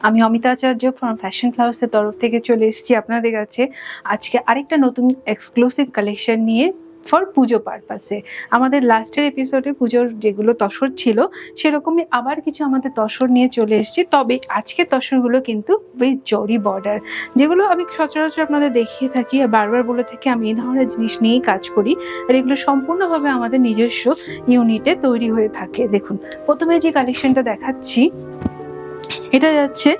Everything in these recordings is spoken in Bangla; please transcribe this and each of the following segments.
আমি অমিতা আচার্য ফ্রম ফ্যাশন ফ্লাওয়ার্সের তরফ থেকে চলে এসেছি আপনাদের কাছে আজকে আরেকটা নতুন এক্সক্লুসিভ কালেকশন নিয়ে ফর পুজো পারপাসে। আমাদের লাস্টের এপিসোডে পুজোর যেগুলো তসর ছিল সেরকমই আবার কিছু আমাদের তসর নিয়ে চলে এসেছি, তবে আজকে তসরগুলো কিন্তু উইথ জরি বর্ডার, যেগুলো আমি সচরাচর আপনাদের দেখিয়ে থাকি আর বারবার বলে থাকি আমি এই ধরনের জিনিস নিয়েই কাজ করি, আর এগুলো সম্পূর্ণভাবে আমাদের নিজস্ব ইউনিটে তৈরি হয়ে থাকে। দেখুন, প্রথমে যে কালেকশনটা দেখাচ্ছি এটা যাচ্ছে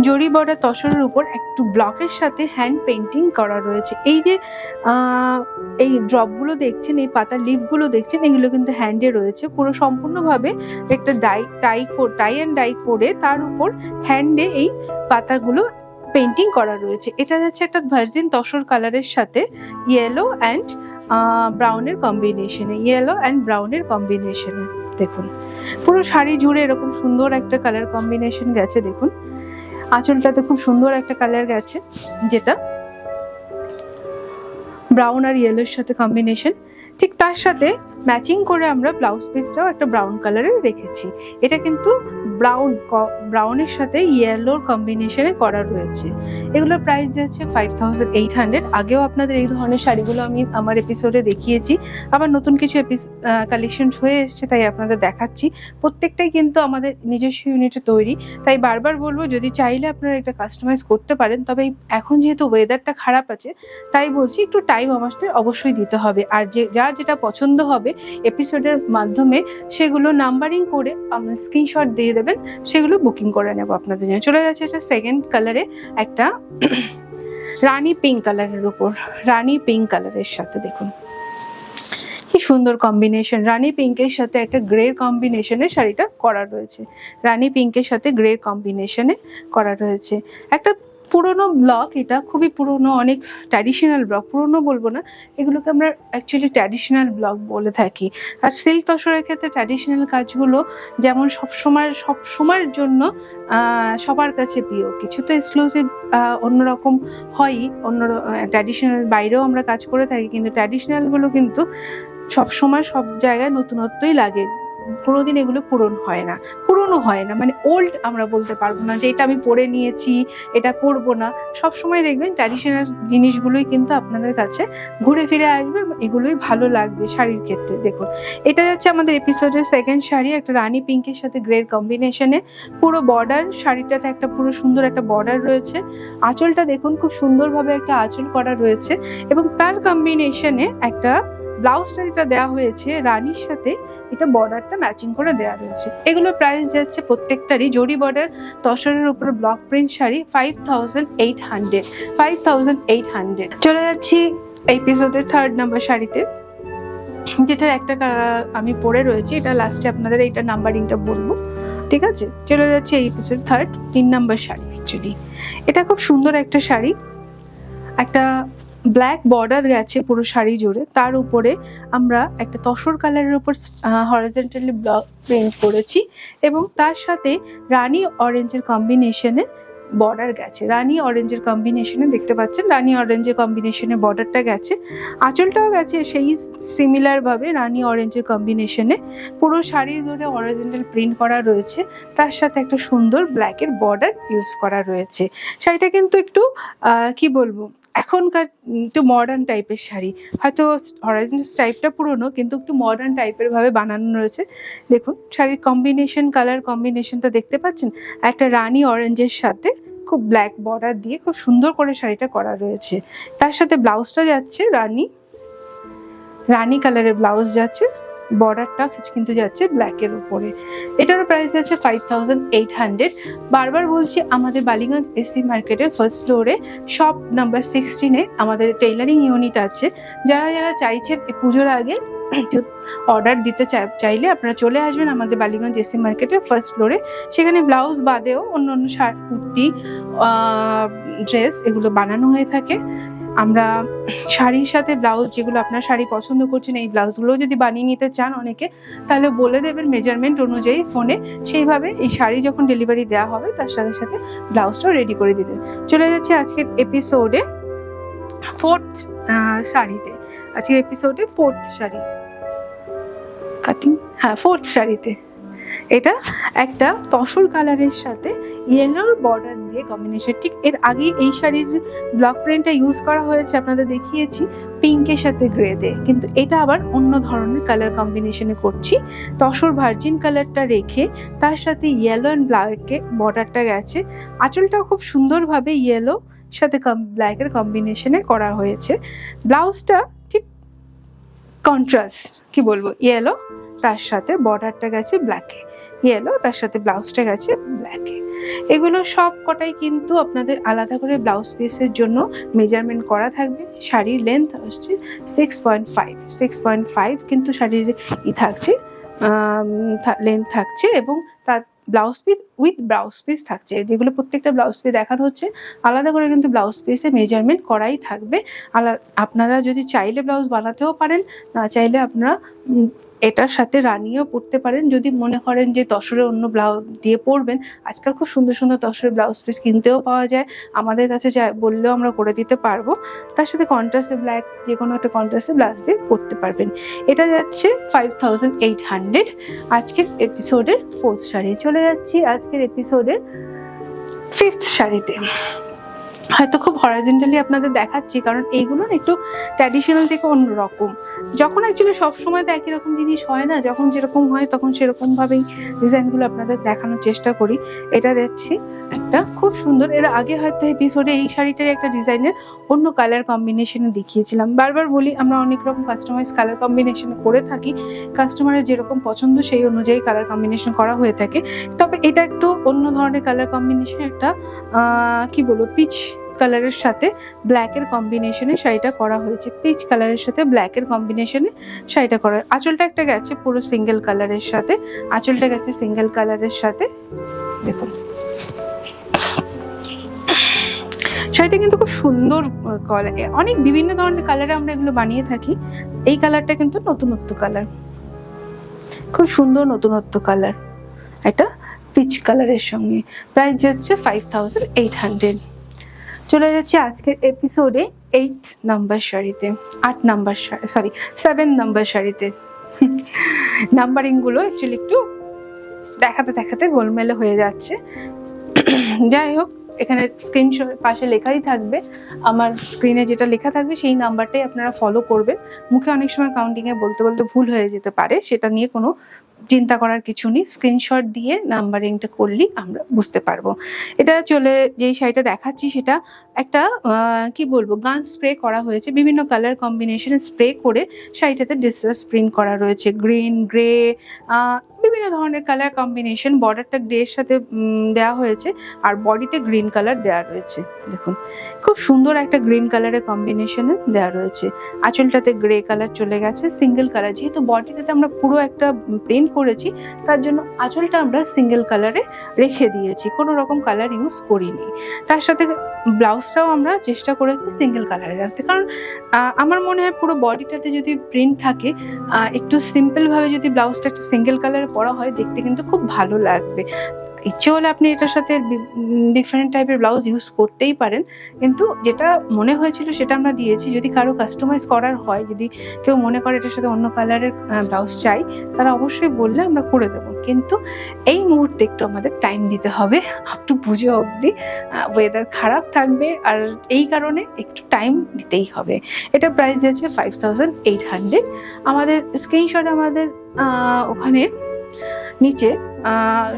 জরি বর্ডার তসরের উপর একটু ব্লকের সাথে হ্যান্ড পেন্টিং করা রয়েছে। এই যে এই ড্রপগুলো দেখছেন, এই পাতার লিফগুলো দেখছেন, এগুলো কিন্তু হ্যান্ডে রয়েছে পুরো সম্পূর্ণভাবে একটা টাই অ্যান্ড ডাই করে তার উপর হ্যান্ডে এই পাতাগুলো পেন্টিং করা রয়েছে। এটা যাচ্ছে একটা ভার্জিন তসর কালারের সাথে ইয়েলো অ্যান্ড ব্রাউনের কম্বিনেশনে দেখুন, পুরো শাড়ি জুড়ে এরকম সুন্দর একটা কালার কম্বিনেশন গেছে। দেখুন আঁচলটাতে খুব সুন্দর একটা কালার গেছে, যেটা ব্রাউন আর ইয়েলোর সাথে কম্বিনেশন। ঠিক তার সাথে ম্যাচিং করে আমরা ব্লাউজ পিসটাও একটা ব্রাউন কালারের রেখেছি। এটা কিন্তু ব্রাউনের সাথে ইয়েলোর কম্বিনেশনে করা রয়েছে। এগুলোর প্রাইস যাচ্ছে 5800। আগেও আপনাদের এই ধরনের শাড়িগুলো আমি আমার এপিসোডে দেখিয়েছি, আবার নতুন কিছু কালেকশন হয়ে এসছে তাই আপনাদের দেখাচ্ছি। প্রত্যেকটাই কিন্তু আমাদের নিজস্ব ইউনিটে তৈরি, তাই বারবার বলবো যদি চাইলে আপনারা এটা কাস্টমাইজ করতে পারেন, তবে এখন যেহেতু ওয়েদারটা খারাপ আছে তাই বলছি একটু টাইম আমাদের অবশ্যই দিতে হবে। আর যার যেটা পছন্দ হবে এপিসোডের মাধ্যমে সেগুলো নাম্বারিং করে আমরা স্ক্রিনশট দিয়ে দেবেন, সেগুলো বুকিং করে নেব আপনাদের জন্য। চলে যাচ্ছে এটা সেকেন্ড কালারে, একটা রানী পিঙ্ক কালারের উপর, রানী পিঙ্ক কালারের সাথে দেখুন কি সুন্দর কম্বিনেশন। রানী পিঙ্কের সাথে একটা গ্রে কম্বিনেশনে শাড়িটা করা রয়েছে, রানী পিঙ্কের সাথে গ্রে কম্বিনেশনে করা রয়েছে। একটা পুরোনো ব্লক, এটা খুবই পুরোনো, অনেক ট্র্যাডিশনাল ব্লক, পুরোনো বলবো না, এগুলোকে আমরা অ্যাকচুয়ালি ট্র্যাডিশনাল ব্লক বলে থাকি। আর সিল্ক তসরের ক্ষেত্রে ট্র্যাডিশনাল কাজগুলো যেমন সবসময়ের জন্য সবার কাছে প্রিয়, কিছু তো এক্সক্লুসিভ অন্যরকম হয়ই, ট্র্যাডিশনাল বাইরেও আমরা কাজ করে থাকি, কিন্তু ট্র্যাডিশনালগুলো কিন্তু সবসময় সব জায়গায় নতুনত্বই লাগে, কোনোদিন এগুলো পুরনো হয় না, মানে ওল্ড আমরা বলতে পারবো না যে এটা আমি পরে নিয়েছি এটা পরবো না। সবসময় দেখবেন ট্র্যাডিশনাল জিনিসগুলোই কিন্তু আপনাদের কাছে ঘুরে ফিরে আসবে, এগুলোই ভালো লাগবে শাড়ির ক্ষেত্রে। দেখুন এটা যাচ্ছে আমাদের এপিসোডের সেকেন্ড শাড়ি, একটা রানী পিঙ্কের সাথে গ্রের কম্বিনেশনে, পুরো বর্ডার, শাড়িটাতে একটা পুরো সুন্দর একটা বর্ডার রয়েছে। আঁচলটা দেখুন খুব সুন্দরভাবে একটা আঁচল করা রয়েছে, এবং তার কম্বিনেশনে একটা ব্লাউজটা যেটা দেওয়া হয়েছে রানীর সাথে, এটা বর্ডারটা ম্যাচিং করে দেওয়া রয়েছে। এগুলো প্রাইস যাচ্ছে প্রত্যেকটারই জরি বর্ডার তসরের উপর ব্লক প্রিন্ট শাড়ি 5800। চলে যাচ্ছি এপিসোডের থার্ড নাম্বার শাড়িতে, যেটার একটা আমি পরে রয়েছি, এটা লাস্টে আপনাদের এইটা নাম্বারিংটা বলবো, ঠিক আছে? চলে যাচ্ছে এই episode third 3 number sari. Actually এটা খুব সুন্দর একটা শাড়ি, একটা ব্ল্যাক বর্ডার গেছে পুরো শাড়ি জুড়ে, তার উপরে আমরা একটা তসর কালারের উপর হরিজন্টালি ব্লক প্রিন্ট করেছি, এবং তার সাথে রানী অরেঞ্জের কম্বিনেশনে বর্ডার গেছে। রানী অরেঞ্জের কম্বিনেশনে দেখতে পাচ্ছেন, রানী অরেঞ্জের কম্বিনেশনে বর্ডারটা গেছে, আঁচলটাও গেছে সেই সিমিলার ভাবে রানী অরেঞ্জের কম্বিনেশনে, পুরো শাড়ি ধরে হরিজন্টাল প্রিন্ট করা রয়েছে, তার সাথে একটা সুন্দর ব্ল্যাকের বর্ডার ইউজ করা রয়েছে। শাড়িটা কিন্তু একটু কি বলবো, এখনকার একটু মডার্ন টাইপের শাড়ি, হয়তো হরাইজন্টাল টাইপটা পুরনো কিন্তু একটু মডার্ন টাইপের ভাবে বানানো রয়েছে। দেখুন শাড়ির কম্বিনেশন, কালার কম্বিনেশনটা দেখতে পাচ্ছেন, একটা রানী অরেঞ্জের সাথে খুব ব্ল্যাক বর্ডার দিয়ে খুব সুন্দর করে শাড়িটা করা রয়েছে। তার সাথে ব্লাউজটা যাচ্ছে রানী কালারের ব্লাউজ যাচ্ছে, বর্ডারটা কিন্তু যাচ্ছে ব্ল্যাকের উপরে। এটারও প্রাইস আছে 5800। বারবার বলছি আমাদের বালিগঞ্জ এসি মার্কেটের ফার্স্ট ফ্লোরে শপ নাম্বার 16-এ আমাদের টেইলারিং ইউনিট আছে। যারা চাইছেন পুজোর আগে অর্ডার দিতে চাইলে আপনারা চলে আসবেন আমাদের বালিগঞ্জ এসি মার্কেটের ফার্স্ট ফ্লোরে। সেখানে ব্লাউজ বাদেও অন্য শার্ট, কুর্তি, ড্রেস এগুলো বানানো হয়ে থাকে। আমরা শাড়ির সাথে ব্লাউজ, যেগুলো আপনার শাড়ি পছন্দ করছেন এই ব্লাউজগুলো যদি বানিয়ে নিতে চান অনেকে, তাহলে বলে দেবেন মেজারমেন্ট অনুযায়ী ফোনে, সেইভাবে এই শাড়ি যখন ডেলিভারি দেওয়া হবে তার সাথে সাথে ব্লাউজটাও রেডি করে দিতে। চলে যাচ্ছে আজকের এপিসোডে ফোর্থ শাড়িতে, আজকের এপিসোডে ফোর্থ শাড়ি কাটিং, ফোর্থ শাড়িতে এটা একটা তসর কালারের সাথে ইয়েলোর বর্ডার দিয়ে কম্বিনেশন। ঠিক এর আগে এই শাড়ির ব্লক প্রিন্টটা ইউজ করা হয়েছে, আপনাদের দেখিয়েছি পিঙ্কের সাথে গ্রে দিয়ে, কিন্তু এটা আবার অন্য ধরনের কালার কম্বিনেশনে করছি। তসর ভার্জিন কালারটা রেখে তার সাথে ইয়েলো অ্যান্ড ব্ল্যাকে বর্ডারটা গেছে। আঁচলটাও খুব সুন্দরভাবে ইয়েলো সাথে ব্ল্যাকের কম্বিনেশনে করা হয়েছে। ব্লাউজটা ঠিক কন্ট্রাস্ট, কি বলবো, ইয়েলো তার সাথে বর্ডারটা গেছে ব্ল্যাকে, ইয়েলো তার সাথে ব্লাউজটা গেছে ব্ল্যাকে। এগুলো সব কটাই কিন্তু আপনাদের আলাদা করে ব্লাউজ পিসের জন্য মেজারমেন্ট করা থাকবে। শাড়ির লেন্থ আসছে 6.5 কিন্তু শাড়ির থাকছে লেন্থ থাকছে, এবং তার blouse piece with blouse piece থাকছে, যেগুলো প্রত্যেকটা ব্লাউজ পিস দেখানো হচ্ছে আলাদা করে কিন্তু ব্লাউজ পিসে মেজারমেন্ট করাই থাকবে। আপনারা যদি চাইলে ব্লাউজ বানাতেও পারেন, না চাইলে আপনারা এটার সাথে রানিয়েও পরতে পারেন। যদি মনে করেন যে তসরের অন্য ব্লাউজ দিয়ে পরবেন, আজকাল খুব সুন্দর সুন্দর তসরের ব্লাউজ পিস কিনতেও পাওয়া যায়, আমাদের কাছে বললেও আমরা করে দিতে পারবো। তার সাথে কন্ট্রাস্টে ব্ল্যাক, যে কোনো একটা কন্ট্রাস্টে ব্লাউজ দিয়ে পরতে পারবেন। এটা যাচ্ছে 5800। আজকের এপিসোডের 4th শাড়ি। চলে যাচ্ছি আজকের এপিসোডের 5th শাড়িতে। হয়তো খুব হরাইজন্টালি আপনাদের দেখাচ্ছি, কারণ এইগুলো একটু ট্র্যাডিশনাল থেকে অন্যরকম। যখন অ্যাকচুয়ালি সবসময় তো একই রকম জিনিস হয় না, যখন যেরকম হয় তখন সেরকম ভাবেই ডিজাইনগুলো আপনাদের দেখানোর চেষ্টা করি। এটা দেখছি একটা খুব সুন্দর, এর আগে হয়তো এপিসোডে এই শাড়িটার একটা ডিজাইনের অন্য কালার কম্বিনেশনে দেখিয়েছিলাম। বারবার বলি আমরা অনেক রকম কাস্টমাইজ কালার কম্বিনেশন করে থাকি, কাস্টমারের যেরকম পছন্দ সেই অনুযায়ী কালার কম্বিনেশন করা হয়ে থাকে। তবে এটা একটু অন্য ধরনের কালার কম্বিনেশন, একটা কি বলবো, পিচ কালারের সাথে ব্ল্যাকের কম্বিনেশনে শাড়িটা করা হয়েছে। পিচ কালারের সাথে ব্ল্যাকের কম্বিনেশনে শাড়িটা করা। আঁচলটা একটা গেছে পুরো সিঙ্গেল কালারের সাথে, আঁচলটা গেছে সিঙ্গেল কালারের সাথে। দেখুন শাড়িটা কিন্তু খুব সুন্দর কালার, অনেক বিভিন্ন ধরনের কালারে আমরা এগুলো বানিয়ে থাকি। এই কালারটা কিন্তু নতুনত্ব কালার, খুব সুন্দর নতুনত্ব কালার। এটা পিচ কালারের সঙ্গে। প্রাইস যাচ্ছে 5800। চলে যাচ্ছে আজকের এপিসোডে 8 নাম্বার শাড়িতে, 7 নাম্বার শাড়িতে। নাম্বারিং গুলো অ্যাকচুয়ালি একটু দেখাতে দেখাতে গোলমেলে হয়ে যাচ্ছে। যাই হোক, এখানে স্ক্রিনশট পাশে লেখাই থাকবে, আমার স্ক্রিনে যেটা লেখা থাকবে সেই নাম্বারটাই আপনারা ফলো করবেন। মুখে অনেক সময় কাউন্টিংয়ে বলতে বলতে ভুল হয়ে যেতে পারে, সেটা নিয়ে কোনো চিন্তা করার কিছু নেই। স্ক্রিনশট দিয়ে নাম্বারিংটা করলেই আমরা বুঝতে পারবো। এটা যেই শাড়িটা দেখাচ্ছি সেটা একটা কি বলবো, গান স্প্রে করা হয়েছে, বিভিন্ন কালার কম্বিনেশনে স্প্রে করে শাড়িটাতে ডিসট্রাস প্রিন্ট করা রয়েছে, গ্রিন, গ্রে, বিভিন্ন ধরনের কালার কম্বিনেশন। বর্ডারটা গ্রের সাথে দেওয়া হয়েছে, আর বডিতে গ্রিন কালার দেওয়া রয়েছে। দেখুন খুব সুন্দর একটা গ্রিন কালারের কম্বিনেশনে দেওয়া রয়েছে। আঁচলটাতে গ্রে কালার চলে গেছে, সিঙ্গেল কালার। যেহেতু বডিটাতে আমরা পুরো একটা প্রিন্ট করেছি, তার জন্য আঁচলটা আমরা সিঙ্গেল কালারে রেখে দিয়েছি, কোনো রকম কালার ইউজ করিনি। তার সাথে ব্লাউজটাও আমরা চেষ্টা করেছি সিঙ্গেল কালারে রাখতে, কারণ আমার মনে হয় পুরো বডিটাতে যদি প্রিন্ট থাকে, একটু সিম্পলভাবে যদি ব্লাউজটা একটা সিঙ্গেল কালারে পরা হয়, দেখতে কিন্তু খুব ভালো লাগবে। ইচ্ছে হলে আপনি এটার সাথে ডিফারেন্ট টাইপের ব্লাউজ ইউজ করতেই পারেন, কিন্তু যেটা মনে হয়েছিল সেটা আমরা দিয়েছি। যদি কারো কাস্টমাইজ করার হয়, যদি কেউ মনে করে এটার সাথে অন্য কালারের ব্লাউজ চাই, তারা অবশ্যই বললে আমরা করে দেবো। কিন্তু এই মুহূর্তে একটু আমাদের টাইম দিতে হবে, আপ টু পুজো অবধি ওয়েদার খারাপ থাকবে, আর এই কারণে একটু টাইম দিতেই হবে। এটা প্রাইস যাচ্ছে 5800। আমাদের স্ক্রিনশটে আমাদের ওখানে নিচে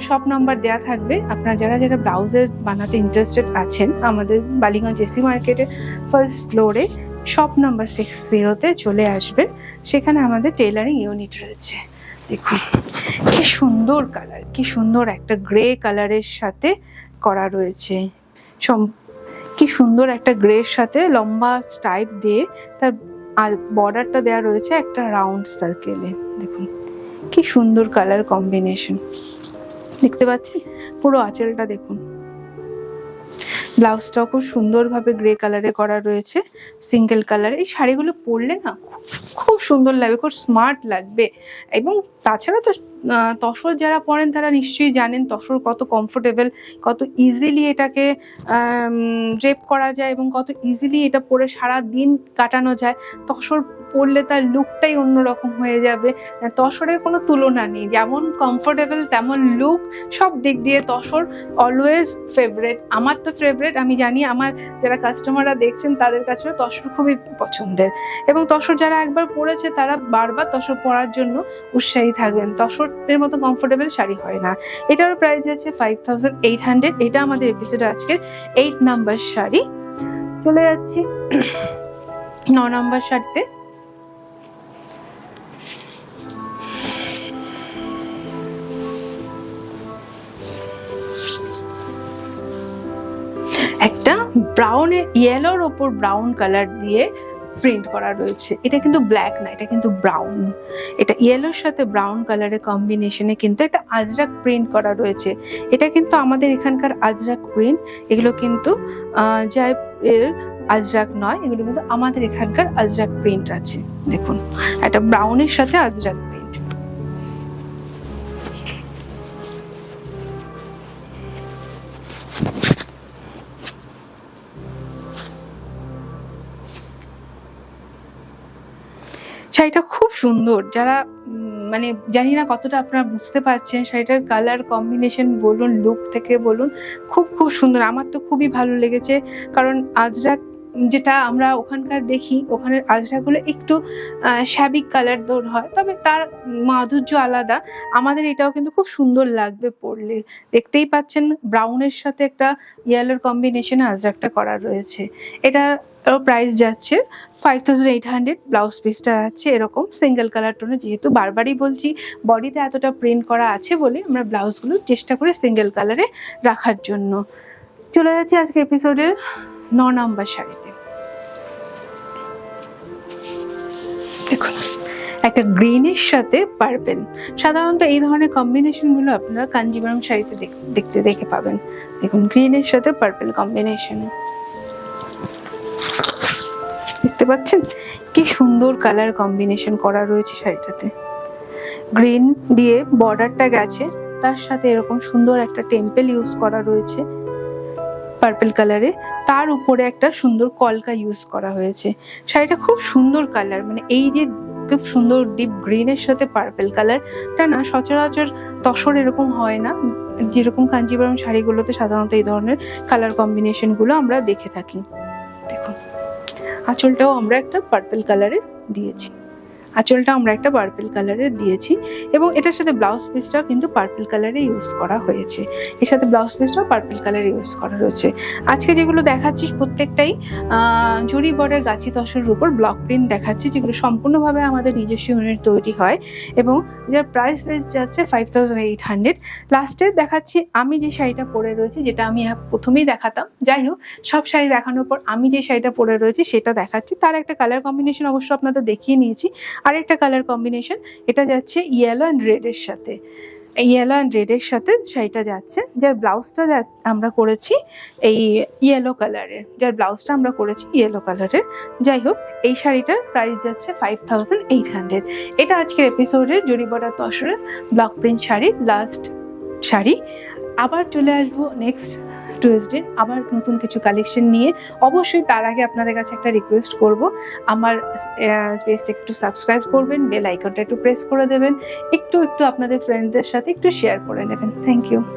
শপ নাম্বার দেওয়া থাকবে। আপনারা যারা যারা ব্লাউজের বানাতে ইন্টারেস্টেড আছেন, আমাদের বালিগঞ্জ এসি মার্কেটের ফার্স্ট ফ্লোরে শপ নাম্বার 60-তে চলে আসবেন। সেখানে আমাদের টেলারিং ইউনিট রয়েছে। দেখুন কি সুন্দর কালার, কি সুন্দর একটা গ্রে কালারের সাথে করা রয়েছে। কি সুন্দর একটা গ্রের সাথে লম্বা স্ট্রাইপ দিয়ে তার আর বর্ডারটা দেওয়া রয়েছে একটা রাউন্ড সার্কেলে। দেখুন কি সুন্দর কালার কম্বিনেশন, দেখতে পাচ্ছেন? পুরো আঁচলটা দেখুন। ব্লাউজটাও খুব সুন্দরভাবে গ্রে কালারে করা রয়েছে, সিঙ্গেল কালার। এই শাড়িগুলো পরলে না খুব সুন্দর লাগবে, খুব স্মার্ট লাগবে, এবং তাছাড়া তো তসর যারা পরেন তারা নিশ্চয়ই জানেন তসর কত কমফোর্টেবল, কত ইজিলি এটাকে ড্রেপ করা যায় এবং কত ইজিলি এটা পরে সারা দিন কাটানো যায়। তসর পরলে তার লুকটাই অন্যরকম হয়ে যাবে। তসরের কোনো তুলনা নেই, যেমন কমফোর্টেবল তেমন লুক, সব দিক দিয়ে তসর অলওয়েজ ফেভারেট। আমার তো ফেভারেট, আমি জানি আমার যারা কাস্টমাররা দেখছেন তাদের কাছেও তসর খুবই পছন্দের, এবং তসর যারা একবার পরেছে তারা বারবার তসর পরার জন্য উৎসাহী থাকবেন। তসরের মতো কমফোর্টেবল শাড়ি হয় না। এটার প্রাইস আছে 5800। এটা আমাদের এপিসোডে আজকের 8 নাম্বার শাড়ি। চলে যাচ্ছি 9 নাম্বার শাড়িতে। একটা ব্রাউনের ইয়েলোর ওপর ব্রাউন কালার দিয়ে প্রিন্ট করা রয়েছে। এটা কিন্তু ব্ল্যাক না, এটা কিন্তু ব্রাউন। এটা ইয়েলোর সাথে ব্রাউন কালারের কম্বিনেশনে কিন্তু একটা আজরাক প্রিন্ট করা রয়েছে। এটা কিন্তু আমাদের এখানকার আজরাক প্রিন্ট, এগুলো কিন্তু জয়পুরের আজরাক নয়, এগুলো কিন্তু আমাদের এখানকার আজরাক প্রিন্ট আছে। দেখুন একটা ব্রাউনের সাথে আজরাক প্রিন্ট। শাড়িটা খুব সুন্দর। যারা মানে জানি না কতটা আপনারা বুঝতে পারছেন, শাড়িটার কালার কম্বিনেশন বলুন, লুক থেকে বলুন, খুব খুব সুন্দর। আমার তো খুবই ভালো লেগেছে, কারণ আজরাক যেটা আমরা ওখানকার দেখি, ওখানের আজরাকগুলো একটু শ্যাবিক কালার দোর হয়, তবে তার মাধুর্য আলাদা। আমাদের এটাও কিন্তু খুব সুন্দর লাগবে পরলে। দেখতেই পাচ্ছেন ব্রাউনের সাথে একটা ইয়েলোর কম্বিনেশনে আজরাকটা করা রয়েছে। এটা প্রাইস যাচ্ছে 5800। ব্লাউজ পিসটা আছে এরকম সিঙ্গেল কালার টোনে। যেহেতু বারবারই বলছি বডিতে এতটা প্রিন্ট করা আছে বলে আমরা ব্লাউজগুলো চেষ্টা করি সিঙ্গেল কালারে রাখার জন্য। চলে যাচ্ছি আজকে এপিসোডের 9 নাম্বার শাড়িতে। দেখুন একটা গ্রিনের সাথে পার্পেল। সাধারণত এই ধরনের কম্বিনেশনগুলো আপনারা কাঞ্জিভারম শাড়িতে দেখতে পাবেন। দেখুন গ্রিনের সাথে পার্পেল কম্বিনেশন, দেখতে পাচ্ছেন কি সুন্দর কালার কম্বিনেশন করা রয়েছে শাড়িটাতে। গ্রিন দিয়ে বর্ডারটা গেছে, তার সাথে এরকম সুন্দর একটা টেম্পল ইউজ করা রয়েছে পার্পল কালারে, তার উপরে একটা সুন্দর কলকা ইউজ করা হয়েছে। শাড়িটা খুব সুন্দর কালার, মানে এই যে খুব সুন্দর ডিপ গ্রিনের সাথে পার্পল কালারটা না সচরাচর তসর এরকম হয় না। যেরকম কাঞ্জিভারম শাড়িগুলোতে সাধারণত এই ধরনের কালার কম্বিনেশন গুলো আমরা দেখে থাকি। দেখুন আঁচলটাও আমরা একটা পার্পল কালারে দিয়েছি, এবং এটার সাথে ব্লাউজ পিসটাও কিন্তু পার্পল কালারে ইউজ করা হয়েছে। এর সাথে ব্লাউজ পিসটাও পার্পল কালারে ইউজ করা রয়েছে। আজকে যেগুলো দেখাচ্ছি প্রত্যেকটাই জরি বর্ডার গাছি তসরের উপর ব্লক প্রিন্ট দেখাচ্ছি, যেগুলো সম্পূর্ণভাবে আমাদের নিজস্ব ইউনিট তৈরি হয়, এবং যার প্রাইস যাচ্ছে 5800। লাস্টে দেখাচ্ছি আমি যে শাড়িটা পরে রয়েছি, যেটা আমি প্রথমেই দেখাতাম। যাই হোক, সব শাড়ি দেখানোর পর আমি যে শাড়িটা পরে রয়েছি সেটা দেখাচ্ছি। তার একটা কালার কম্বিনেশন অবশ্য আপনাদের দেখিয়ে নিয়েছি। আরেকটা কালার কম্বিনেশন, এটা যাচ্ছে ইয়েলো অ্যান্ড রেডের সাথে শাড়িটা যাচ্ছে, যার ব্লাউজটা আমরা করেছি এই ইয়েলো কালারের, যাই হোক এই শাড়িটার প্রাইস যাচ্ছে 5800। এটা আজকের এপিসোডের জরি বর্ডার তসরের ব্লক প্রিন্ট শাড়ির লাস্ট শাড়ি। আবার চলে আসবো নেক্সট টুইসডে আবার নতুন কিছু কালেকশন নিয়ে। অবশ্যই তার আগে আপনাদের কাছে একটা রিকোয়েস্ট করব, আমার পেজটা একটু সাবস্ক্রাইব করবেন, বেল আইকনটা একটু প্রেস করে দেবেন, একটু আপনাদের ফ্রেন্ডদের সাথে একটু শেয়ার করে নেবেন। Thank you.